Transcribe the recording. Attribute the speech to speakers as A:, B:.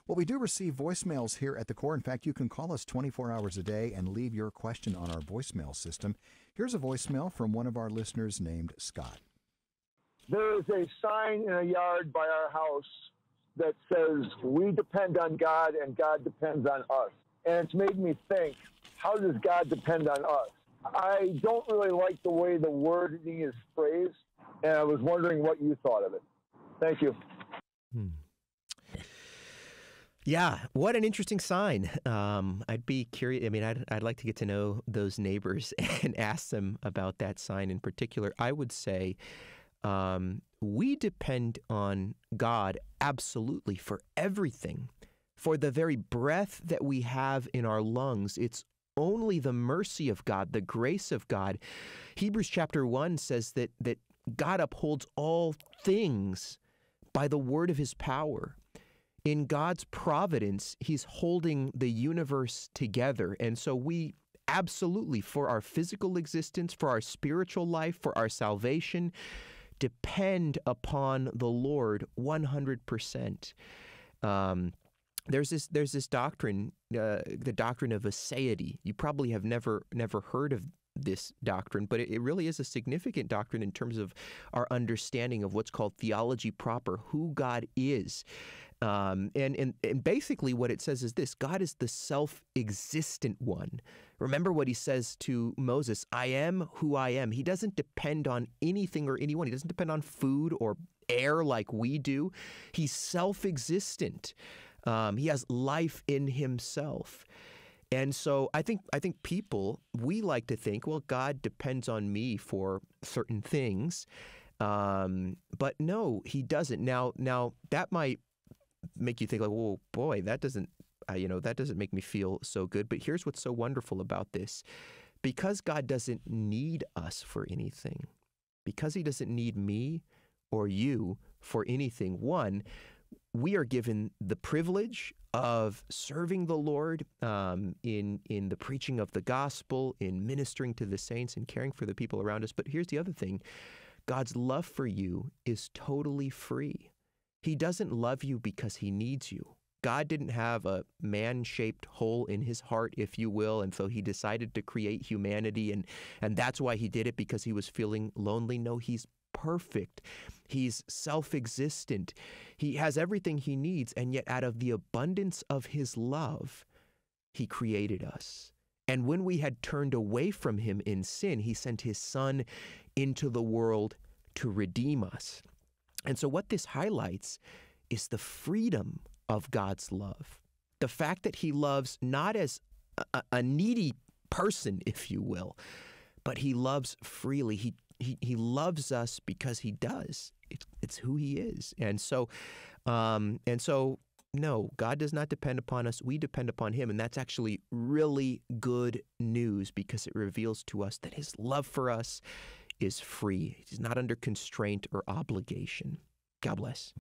A: Well, we do receive voicemails here at the Core. In fact, you can call us 24 hours a day and leave your question on our voicemail system. Here's a voicemail from one of our listeners named Scott.
B: There is a sign in a yard by our house that says, "We depend on God and God depends on us." And it's made me think, how does God depend on us? I don't really like the way the wording is phrased, and I was wondering what you thought of it. Thank you.
C: Yeah, what an interesting sign. I'd be curious. I mean, I'd like to get to know those neighbors and ask them about that sign in particular. I would say we depend on God absolutely for everything. For the very breath that we have in our lungs, it's only the mercy of God, the grace of God. Hebrews chapter 1 says that God upholds all things by the word of his power. In God's providence, he's holding the universe together. And so we absolutely, for our physical existence, for our spiritual life, for our salvation, depend upon the Lord 100%. There's this doctrine, the doctrine of aseity. You probably have never heard of this doctrine, but it really is a significant doctrine in terms of our understanding of what's called theology proper, who God is. And basically what it says is this: God is the self-existent one. Remember what he says to Moses, "I am who I am." He doesn't depend on anything or anyone. He doesn't depend on food or air like we do. He's self-existent. He has life in himself. And so I think people, we like to think, well, God depends on me for certain things. But no, he doesn't. Now that might make you think like, well, boy, that doesn't make me feel so good. But here's what's so wonderful about this. Because God doesn't need us for anything, because he doesn't need me or you for anything, one, we are given the privilege of serving the Lord in the preaching of the gospel, in ministering to the saints and caring for the people around us. But here's the other thing. God's love for you is totally free. He doesn't love you because he needs you. God didn't have a man-shaped hole in his heart, if you will, and so he decided to create humanity, and that's why he did it, because he was feeling lonely. No, he's perfect. He's self-existent. He has everything he needs, and yet out of the abundance of his love, he created us. And when we had turned away from him in sin, he sent his son into the world to redeem us. And so what this highlights is the freedom of God's love. The fact that he loves not as a needy person, if you will, but he loves freely. He loves us because he does. It's who he is. And so no, God does not depend upon us. We depend upon him. And that's actually really good news, because it reveals to us that his love for us is free. He's not under constraint or obligation. God bless.